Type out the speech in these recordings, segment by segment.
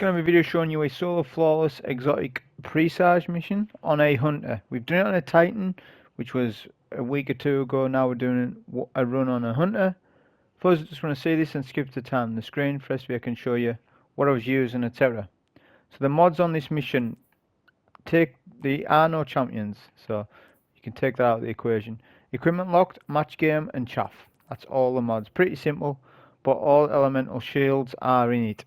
going to be a video showing you a solo flawless exotic Presage mission on a hunter. We've done it on a Titan, which was a week or two ago. Now we're doing a run on a hunter. First, I just want to see this and skip to time on the screen. First, I can show you what I was using, etc. So the mods on this mission are no champions, so you can take that out of the equation. Equipment locked, match game, and chaff. That's all the mods. Pretty simple, but all elemental shields are in it.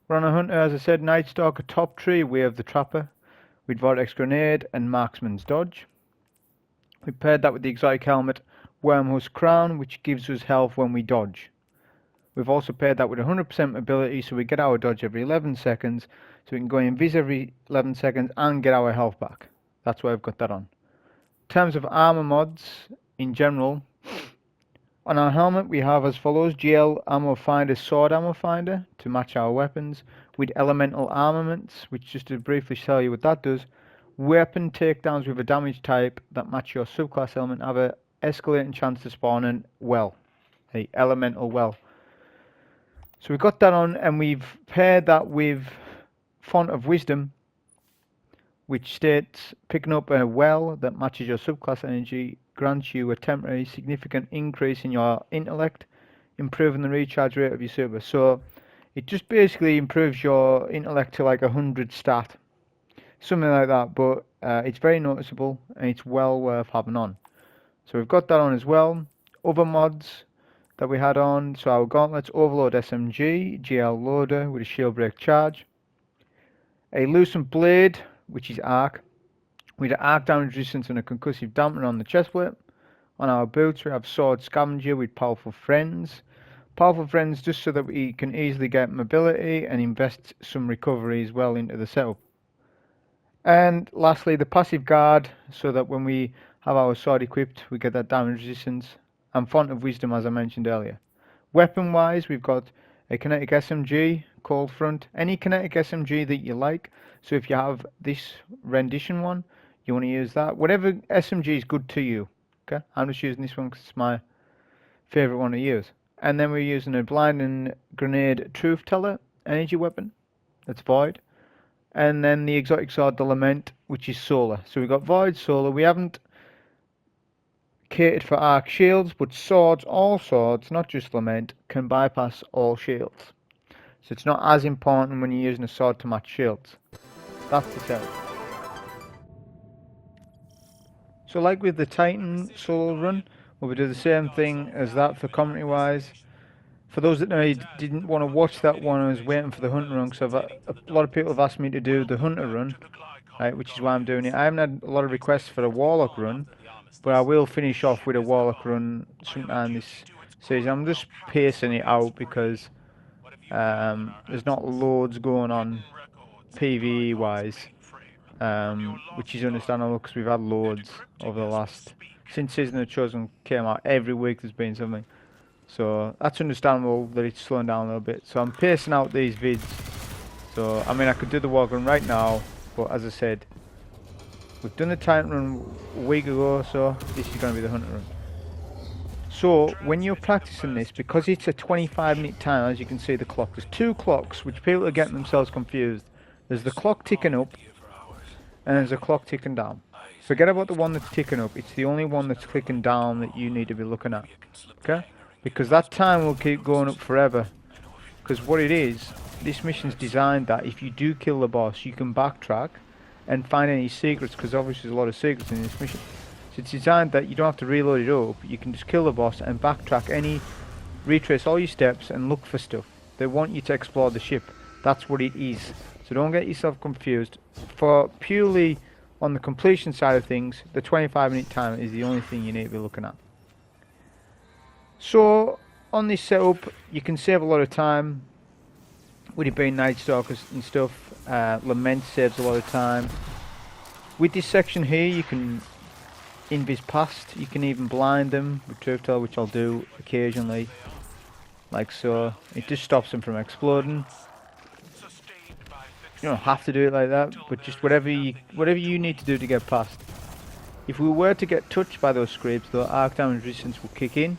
We're on a hunter, as I said, Nightstalker top tree, we have the Trapper with Vortex Grenade and Marksman Dodge. We paired that with the exotic helmet, Wormhusk crown, which gives us health when we dodge. We've also paired that with 100% mobility, so we get our dodge every 11 seconds, so we can go invis every 11 seconds and get our health back. That's why I've got that on. In terms of armor mods, in general, on our helmet we have as follows: GL ammo finder, sword ammo finder to match our weapons, with elemental armaments, which, just to briefly tell you what that does, weapon takedowns with a damage type that match your subclass element have a escalating chance to spawn in a elemental well. So we've got that on, and we've paired that with Font of Wisdom, which states picking up a well that matches your subclass energy grants you a temporary significant increase in your intellect, improving the recharge rate of your super. So it just basically improves your intellect to like 100 stat, something like that, but it's very noticeable and it's well worth having on. So we've got that on as well. Other mods that we had on, so our gauntlets, Overload SMG, GL loader with a shield break charge, a Lucent Blade, which is arc, with arc damage resistance and a concussive dampener on the chest plate. On our boots we have Sword Scavenger with Powerful Friends. Powerful Friends just so that we can easily get mobility and invest some recovery as well into the setup. And lastly, the passive guard, so that when we have our sword equipped we get that damage resistance, and Font of Wisdom, as I mentioned earlier. Weapon wise, we've got a kinetic SMG, Cold Front, any kinetic SMG that you like. So if you have this rendition one, you want to use that. Whatever SMG is good to you. Okay, I'm just using this one because it's my favourite one to use. And then we're using a Blinding Grenade Truthteller energy weapon, that's Vide. And then the exotic sword, the Lament, which is solar. So we've got Vide, solar. We haven't catered for arc shields, but swords, all swords, not just Lament, can bypass all shields. So it's not as important when you're using a sword to match shields. That's the setup. So like with the Titan solo run, we'll do the same thing as that for commentary wise. For those that know you didn't want to watch that one, I was waiting for the hunter run, because a lot of people have asked me to do the hunter run, right, which is why I'm doing it. I haven't had a lot of requests for a Warlock run, but I will finish off with a Warlock run sometime this season. I'm just pacing it out because there's not loads going on PvE wise, which is understandable because we've had loads over the last, since Season of the Chosen came out, every week there's been something. So that's understandable that it's slowing down a little bit. So I'm pacing out these vids. So I mean, I could do the Warlock run right now, but as I said, we've done the Titan run a week ago, so this is going to be the hunter run. So when you're practicing this, because it's a 25-minute time, as you can see the clock, there's two clocks which people are getting themselves confused. There's the clock ticking up and there's a clock ticking down. Forget about the one that's ticking up, it's the only one that's clicking down that you need to be looking at. Okay? Because that time will keep going up forever. Because what it is, this mission's designed that if you do kill the boss, you can backtrack and find any secrets, because obviously there's a lot of secrets in this mission. So it's designed that you don't have to reload it up, you can just kill the boss and backtrack retrace all your steps and look for stuff. They want you to explore the ship. That's what it is. So don't get yourself confused. For purely on the completion side of things, the 25-minute time is the only thing you need to be looking at. So on this setup, you can save a lot of time with it being Nightstalkers and stuff. Lament saves a lot of time. With this section here, you can invis past. You can even blind them with Truthteller, which I'll do occasionally, like so. It just stops them from exploding. You don't have to do it like that, but just whatever you need to do to get past. If we were to get touched by those scrapes, though, arc damage resistance will kick in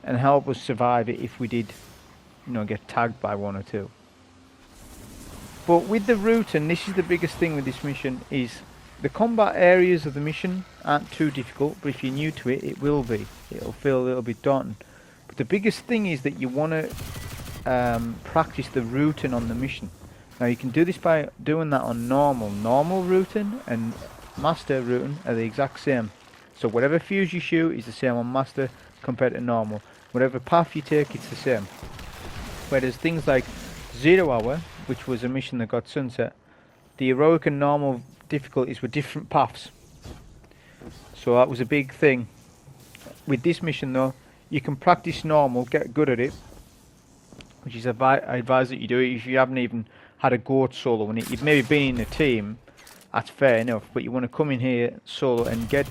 and help us survive it if we did, get tagged by one or two. But with the route, and this is the biggest thing with this mission, is the combat areas of the mission aren't too difficult, but if you're new to it, it will be. It'll feel a little bit daunting. But the biggest thing is that you want to practice the routing on the mission. Now you can do this by doing that on normal. Normal routing and master routing are the exact same. So whatever fuse you shoot is the same on master compared to normal. Whatever path you take, it's the same. Whereas things like 0 Hour, which was a mission that got sunset, the heroic and normal difficulties were different paths. So that was a big thing. With this mission though, you can practice normal, get good at it, which is I advise that you do it if you haven't even had a go at solo in it. You've maybe been in a team, that's fair enough, but you want to come in here solo and get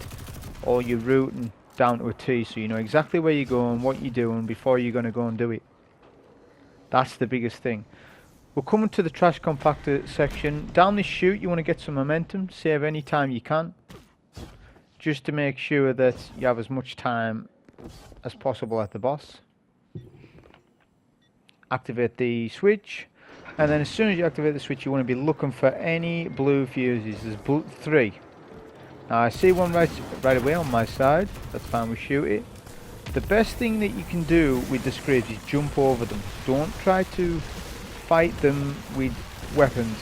all your routing down to a T, so you know exactly where you're going, what you're doing before you're going to go and do it. That's the biggest thing. We're coming to the trash compactor section. Down this chute you want to get some momentum, save any time you can, just to make sure that you have as much time as possible at the boss. Activate the switch, and then as soon as you activate the switch you want to be looking for any blue fuses. There's 3. Now I see one right away on my side, that's fine, we shoot it. The best thing that you can do with the scribs is jump over them. Don't try to fight them with weapons.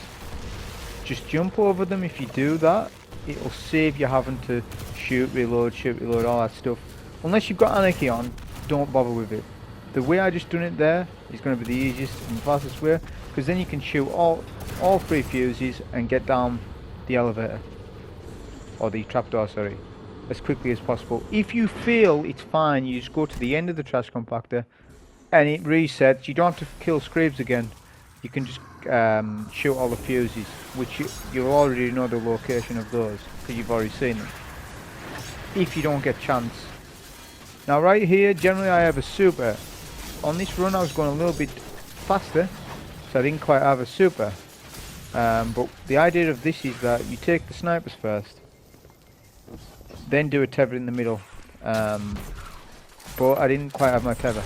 Just jump over them. If you do that, it'll save you having to shoot, reload, all that stuff. Unless you've got Anarchy on, don't bother with it. The way I just done it there is going to be the easiest and fastest way, because then you can shoot all 3 fuses and get down the elevator. Or the trapdoor, sorry. As quickly as possible. If you feel it's fine, you just go to the end of the trash compactor and it resets. You don't have to kill scribs again. You can just shoot all the fuses, which you already know the location of those because you've already seen them. If you don't get chance. Now right here, generally I have a super. On this run I was going a little bit faster, so I didn't quite have a super. But the idea of this is that you take the snipers first, then do a tether in the middle, but I didn't quite have my tether,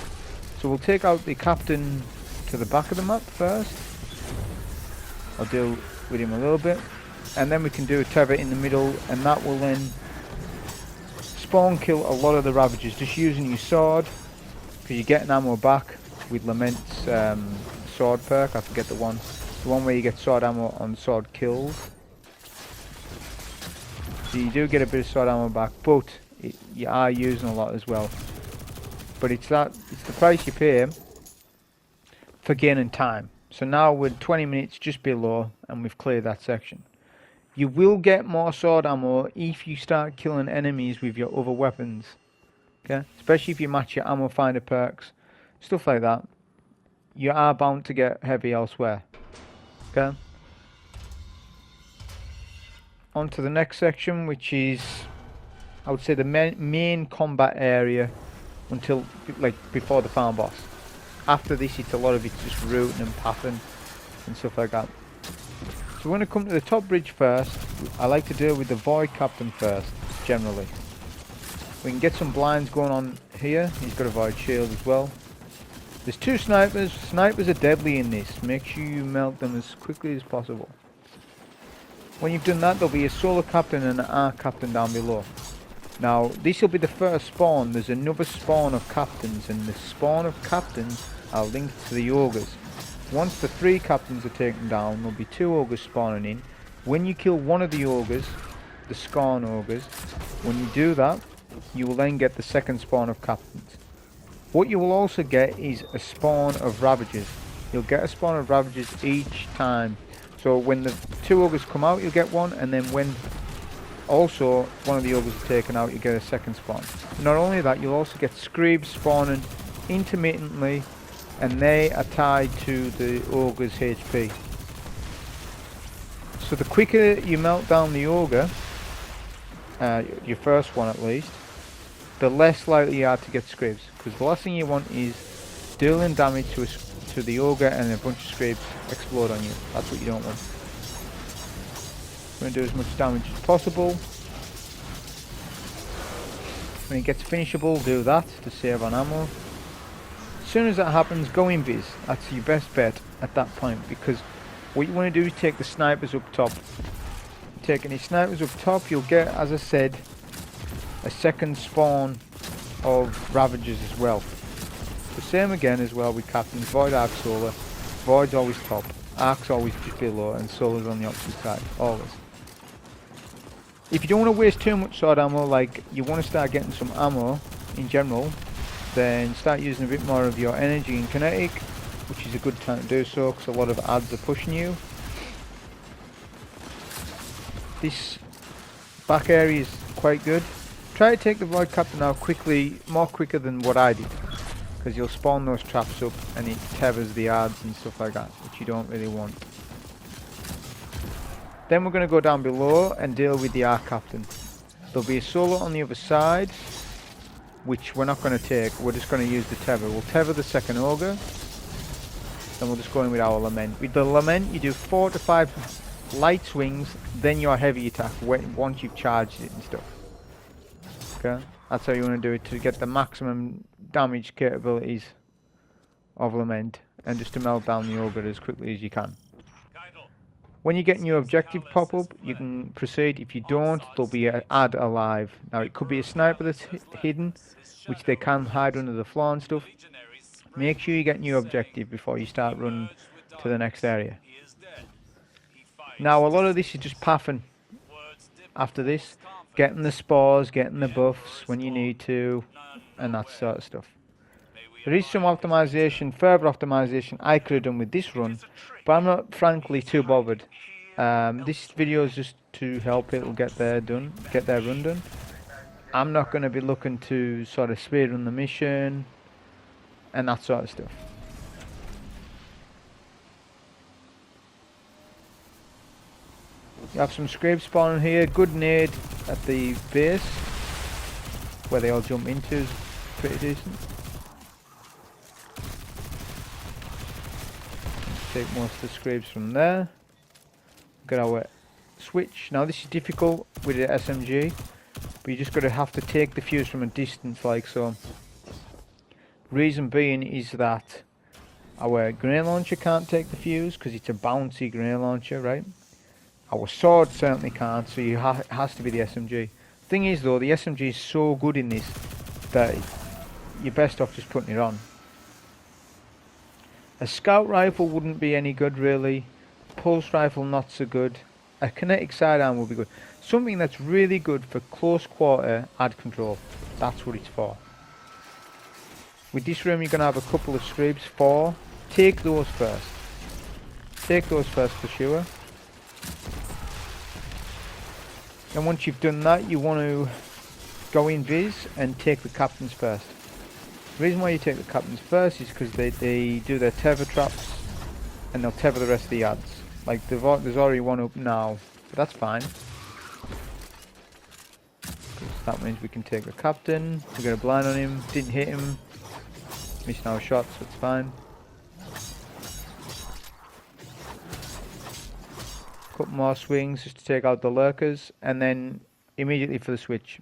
so we'll take out the captain to the back of the map first. I'll deal with him a little bit, and then we can do a tether in the middle, and that will then spawn kill a lot of the ravagers just using your sword, because you get an ammo back with Lament's sword perk. I forget the one where you get sword ammo on sword kills. So you do get a bit of sword ammo back, but you are using a lot as well. But it's the price you pay for gaining time. So now we're 20 minutes just below, and we've cleared that section. You will get more sword ammo if you start killing enemies with your other weapons. Okay, especially if you match your ammo finder perks, stuff like that. You are bound to get heavy elsewhere. Okay. On to the next section, which is, I would say, the main combat area until, like, before the final boss. After this, it's a lot of it's just routing and pathing and stuff like that. So we're going to come to the top bridge first. I like to deal with the Void Captain first, generally. We can get some blinds going on here. He's got a Void Shield as well. There's 2 snipers. Snipers are deadly in this. Make sure you melt them as quickly as possible. When you've done that, there'll be a solo captain and an arc captain down below. Now, this will be the first spawn. There's another spawn of captains, and the spawn of captains are linked to the ogres. Once the 3 captains are taken down, there'll be 2 ogres spawning in. When you kill one of the ogres, the Scorn ogres, when you do that, you will then get the second spawn of captains. What you will also get is a spawn of ravagers. You'll get a spawn of ravagers each time. So when the 2 ogres come out, you'll get one, and then when also one of the ogres is taken out, you get a second spawn. Not only that, you'll also get scribs spawning intermittently, and they are tied to the ogre's HP. So the quicker you melt down the ogre, your first one at least, the less likely you are to get scribs, because the last thing you want is dealing damage to the ogre and a bunch of scribs explode on you. That's what you don't want. We're going to do as much damage as possible. When it gets finishable, do that to save on ammo. As soon as that happens, go invis. That's your best bet at that point, because What you want to do is take the snipers up top. Take any snipers up top, you'll get, as I said, a second spawn of Ravagers as well. The same again as well with Captains. Void, Arc, Solar. Void's always top, Arc's always just below, and Solar's on the opposite side, always. If you don't want to waste too much sword ammo, like you want to start getting some ammo in general, then start using a bit more of your energy and kinetic, which is a good time to do so because a lot of ads are pushing you. This back area is quite good. Try to take the Void Captain out quickly, more quicker than what I did, because you'll spawn those traps up and it tethers the ads and stuff like that, which you don't really want. Then we're going to go down below and deal with the Arc Captain. There'll be a solo on the other side, which we're not going to take. We're just going to use the tether. We'll tether the second ogre, then we'll just go in with our Lament. With the Lament, you do 4 to 5 light swings, then your heavy attack once you've charged it and stuff. Okay, that's how you want to do it to get the maximum damage capabilities of Lament, and just to melt down the ogre as quickly as you can. When you get your objective pop up, you can proceed. If you don't, there'll be an ad alive. Now it could be a sniper that's hidden, which they can hide under the floor and stuff. Make sure you get your objective before you start running to the next area. Now a lot of this is just pathing after this, getting the spores, getting the buffs when you need to, and that sort of stuff. There is some optimization, further optimization I could have done with this run, but I'm not frankly too bothered. This video is just to help people get their run done. I'm not going to be looking to sort of speedrun the mission and that sort of stuff. You have some scrapes spawning here. Good nade at the base where they all jump into is pretty decent. Take most of the scrapes from there. Get our switch. Now this is difficult with the SMG, but you just have to take the fuse from a distance like so. Reason being is that our grenade launcher can't take the fuse because it's a bouncy grenade launcher, right? Our sword certainly can't, so it has to be the SMG. Thing is though, the SMG is so good in this that you're best off just putting it on. A scout rifle wouldn't be any good really. Pulse rifle not so good. A kinetic sidearm would be good. Something that's really good for close quarter ad control. That's what it's for. With this room you're going to have a couple of scrapes. 4. Take those first. Take those first for sure. And once you've done that, you want to go in Viz and take the captains first. The reason why you take the captains first is because they do their tether traps and they'll tether the rest of the ads. Like there's already one up now, but that's fine. That means we can take the captain. We got a blind on him, didn't hit him, missing our shots, so it's fine. Couple more swings just to take out the lurkers, and then immediately for the switch.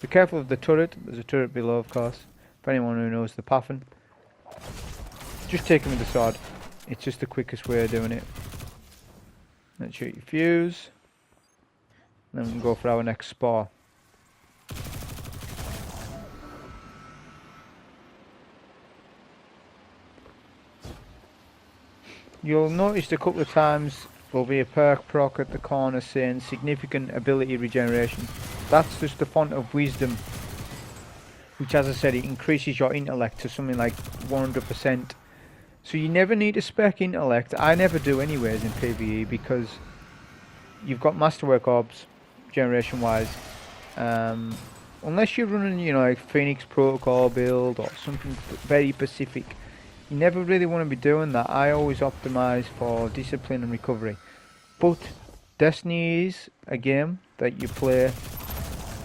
Be careful of the turret. There's a turret below, of course. For anyone who knows the pathing, just take him with the sword. It's just the quickest way of doing it. Let's shoot your fuse. Then we can go for our next spore. You'll notice a couple of times there'll be a perk proc at the corner saying significant ability regeneration. That's just the font of wisdom, which, as I said, it increases your intellect to something like 100%. So you never need to spec intellect. I never do anyways in PvE, because you've got masterwork orbs generation wise. Unless you're running, you know, like Phoenix Protocol build or something very specific, you never really want to be doing that. I always optimize for discipline and recovery. But Destiny is a game that you play,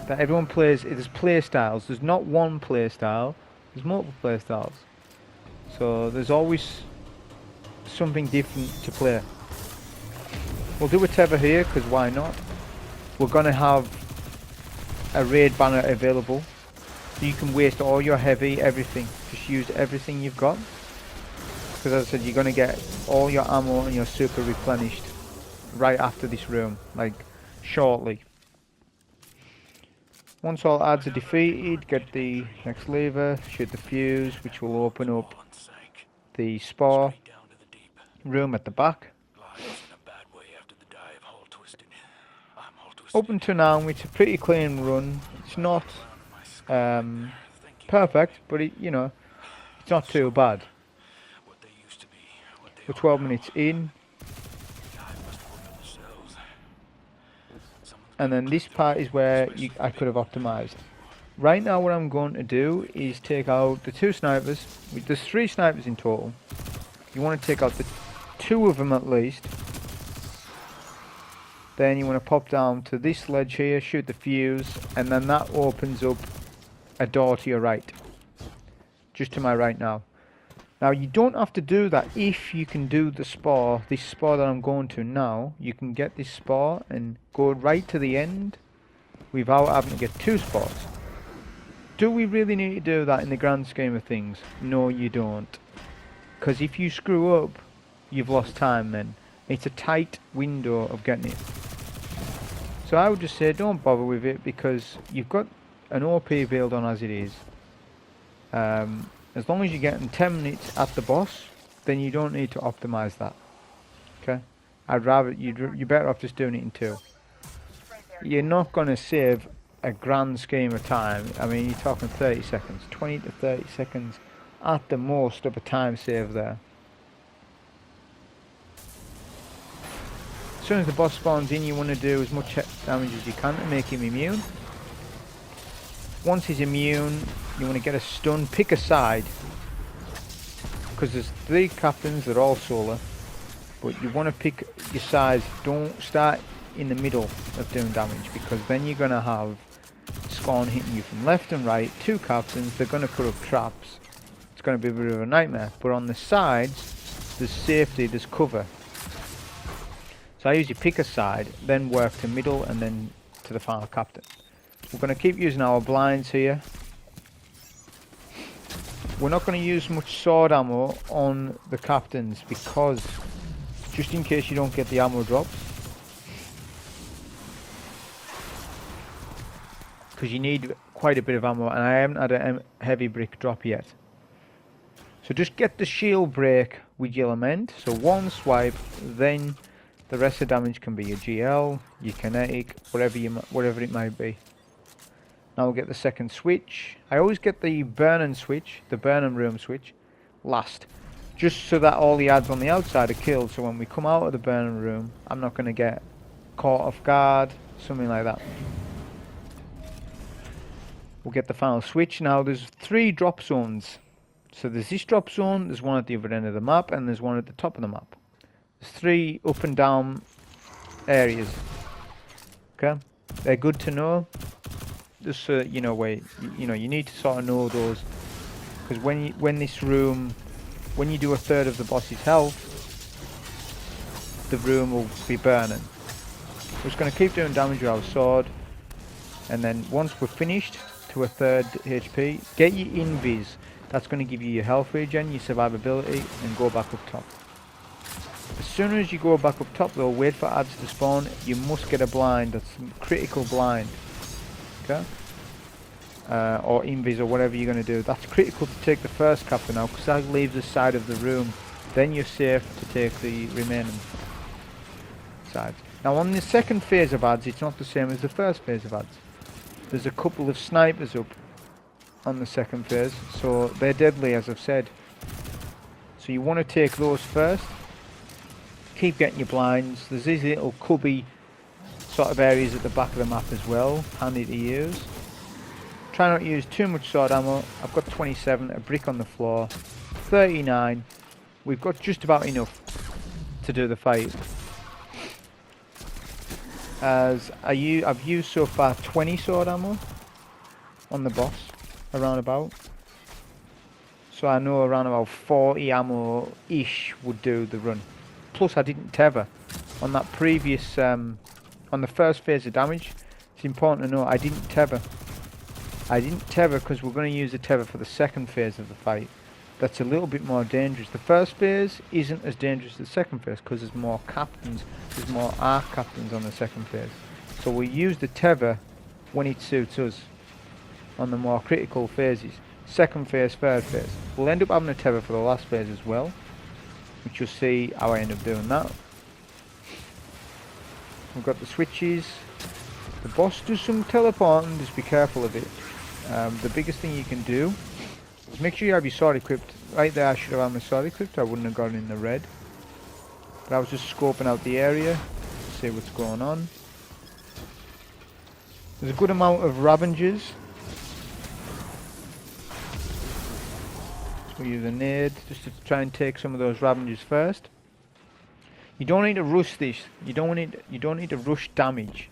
that everyone plays. There's play styles. There's not one play style. There's multiple play styles. So there's always something different to play. We'll do a tether here because why not? We're gonna have a raid banner available, so you can waste all your heavy, everything. Just use everything you've got. because as I said, you're going to get all your ammo and your super replenished right after this room, like shortly. Once all adds are defeated, get the next lever, shoot the fuse, which will open up the spore room at the back. Up until now, it's a pretty clean run. It's not perfect, but you know, it's not too bad. We're 12 minutes in. And then this part is where I could have optimized. Right now what I'm going to do is take out the 2 snipers. There's 3 snipers in total. You want to take out the 2 of them at least. Then you want to pop down to this ledge here, shoot the fuse, and then that opens up a door to your right. Just to my right now. Now you don't have to do that if you can do the spore, this spore that I'm going to now. You can get this spore and go right to the end without having to get 2 spores. Do we really need to do that in the grand scheme of things? No, you don't. Because if you screw up, you've lost time then. It's a tight window of getting it. So I would just say don't bother with it because you've got an OP build on as it is. As long as you're getting 10 minutes at the boss, then you don't need to optimize that. Okay? I'd rather, you're better off just doing it in 2. You're not going to save a grand scheme of time. I mean, you're talking 30 seconds, 20 to 30 seconds at the most of a time save there. As soon as the boss spawns in, you want to do as much damage as you can to make him immune. Once he's immune, you want to get a stun, pick a side. Because there's 3 captains, they're all solar. But you want to pick your sides, don't start in the middle of doing damage. Because then you're going to have Spawn hitting you from left and right, 2 captains, they're going to put up traps. It's going to be a bit of a nightmare. But on the sides, there's safety, there's cover. So I usually pick a side, then work to middle and then to the final captain. We're going to keep using our blinds here. We're not going to use much sword ammo on the captains because just in case you don't get the ammo drops. Because you need quite a bit of ammo and I haven't had a heavy brick drop yet. So just get the shield break with your Lament. So 1 swipe, then the rest of the damage can be your GL, your kinetic, whatever it might be. Now we'll get the second switch. I always get the burning switch, the burning room switch, last. Just so that all the ads on the outside are killed. So when we come out of the burning room, I'm not going to get caught off guard, something like that. We'll get the final switch. Now there's 3 drop zones. So there's this drop zone, there's one at the other end of the map, and there's one at the top of the map. There's 3 up and down areas. Okay, they're good to know. Just so you know where you need to sort of know those, because when this room, when you do a third of the boss's health, the room will be burning. We're just going to keep doing damage with our sword, and then once we're finished to a third HP, get your invis. That's going to give you your health regen, your survivability, and go back up top. As soon as you go back up top though, wait for ads to spawn. You must get a blind, that's critical blind. Okay? Or invis or whatever you're going to do. That's critical to take the first captain now because that leaves the side of the room. Then you're safe to take the remaining sides. Now on the second phase of ads, it's not the same as the first phase of ads. There's a couple of snipers up on the second phase, so they're deadly as I've said. So you want to take those first. Keep getting your blinds. There's these little cubby sort of areas at the back of the map as well, handy to use. Try not to use too much sword ammo. I've got 27, a brick on the floor, 39. We've got just about enough to do the fight. As I've used so far 20 sword ammo on the boss, around about. So I know around about 40 ammo-ish would do the run. Plus I didn't tether on that previous, on the first phase of damage. It's important to know I didn't tether. I didn't tether because we're going to use the tether for the second phase of the fight. that's a little bit more dangerous. The first phase isn't as dangerous as the second phase because there's more captains, there's more arc captains on the second phase. So we use the tether when it suits us on the more critical phases. Second phase, third phase. We'll end up having a tether for the last phase as well, which you'll see how I end up doing that. We've got the switches. The boss does some teleporting, just be careful of it. The biggest thing you can do is make sure you have your sword equipped. Right there I should have had my sword equipped, I wouldn't have gone in the red. But I was just scoping out the area to see what's going on. There's a good amount of Ravengers. So we use a nade just to try and take some of those Ravengers first. You don't need to rush this. You don't need to rush damage.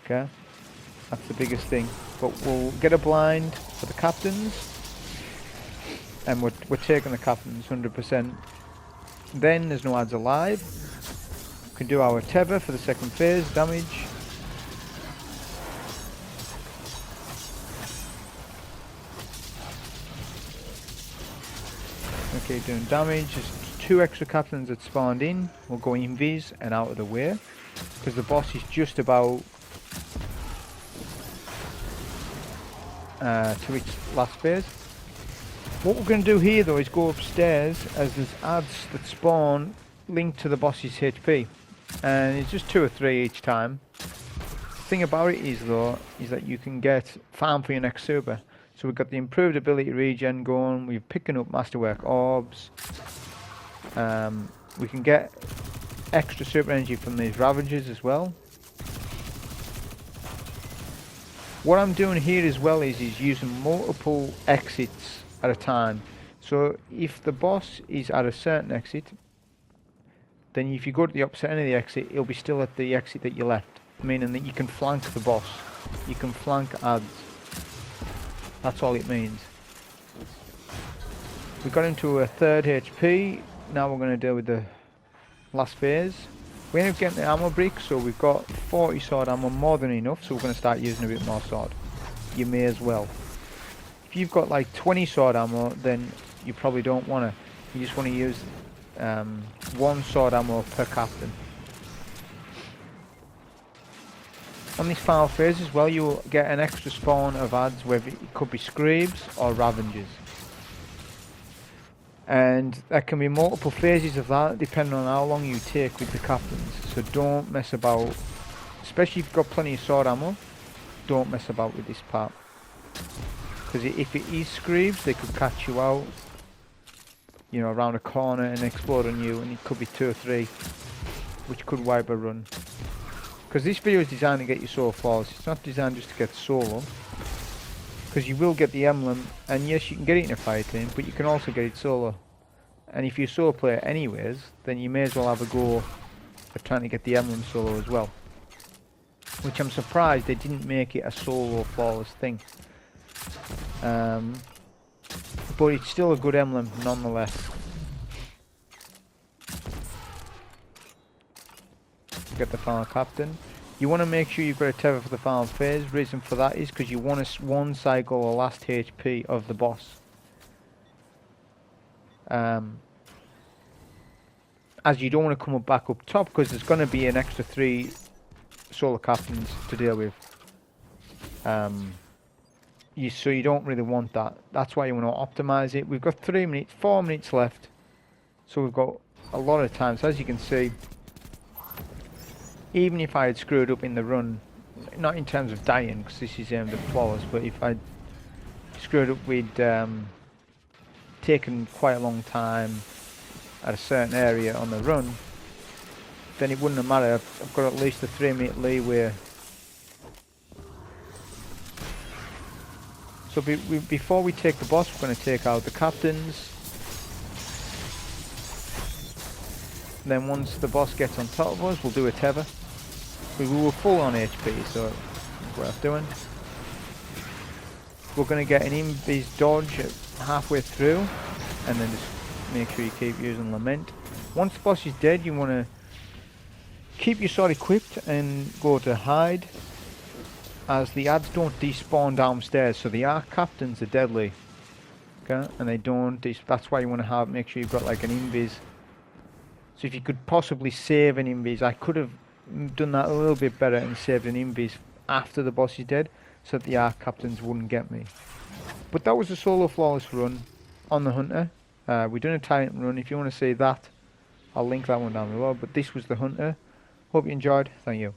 Okay? That's the biggest thing. But we'll get a blind for the captains. And we're taking the captains 100%. Then there's no adds alive. We can do our tether for the second phase damage. Okay, doing damage. There's 2 extra captains that spawned in. We'll go invis and out of the way. Because the boss is just about to its last phase. What we're going to do here though is go upstairs as there's adds that spawn linked to the boss's HP. And it's just 2 or 3 each time. The thing about it is though, is that you can get farm for your next super. So we've got the improved ability regen going, we're picking up masterwork orbs. We can get extra super energy from these Ravagers as well. What I'm doing here as well is using multiple exits at a time. So if the boss is at a certain exit, then if you go to the opposite end of the exit, it'll be still at the exit that you left. Meaning that you can flank the boss. You can flank adds. That's all it means. We got him to a 3rd HP. Now we're going to deal with the last phase. We end up getting the ammo brick, so we've got 40 sword ammo, more than enough, so we're going to start using a bit more sword. You may as well. If you've got like 20 sword ammo, then you probably don't want to. You just want to use 1 sword ammo per captain. On this final phase as well, you'll get an extra spawn of adds, whether it could be Screebs or Ravengers. And there can be multiple phases of that depending on how long you take with the captains. So don't mess about, especially if you've got plenty of sword ammo, don't mess about with this part. Because if it is Screebs, they could catch you out, you know, around a corner and explode on you, and it could be 2 or 3, which could wipe a run. Because this video is designed to get you solo flawless, it's not designed just to get solo. Because you will get the emblem, and yes, you can get it in a fire team, but you can also get it solo. And if you're a solo player anyways, then you may as well have a go at trying to get the emblem solo as well. Which I'm surprised they didn't make it a solo flawless thing. But it's still a good emblem nonetheless. Get the final captain. You want to make sure you've got a tether for the final phase. Reason for that is because you want to one cycle the last HP of the boss. As you don't want to come back up top because there's going to be an extra 3 solo captains to deal with. So you don't really want that. That's why you want to optimize it. We've got 4 minutes left. So we've got a lot of time. So as you can see, even if I had screwed up in the run, not in terms of dying, because this is aimed at flawless, but if I'd screwed up with taken quite a long time at a certain area on the run, then it wouldn't have mattered. I've got at least a 3-minute leeway. So before we take the boss, we're going to take out the captains. Then once the boss gets on top of us, we'll do a tether. We were full on HP, so it's worth doing. We're going to get an invis dodge halfway through, and then just make sure you keep using Lament. Once the boss is dead, you want to keep your sword equipped and go to hide, as the adds don't despawn downstairs, so the arc captains are deadly. Okay, and they don't. That's why you want to have, make sure you've got like an invis. So if you could possibly save an invis, I could have done that a little bit better and saved an invis after the boss is dead, so that the arc captains wouldn't get me. But that was a solo flawless run on the hunter. We're doing a Titan run. If you want to see that, I'll link that one down below. But this was the hunter. Hope you enjoyed. Thank you.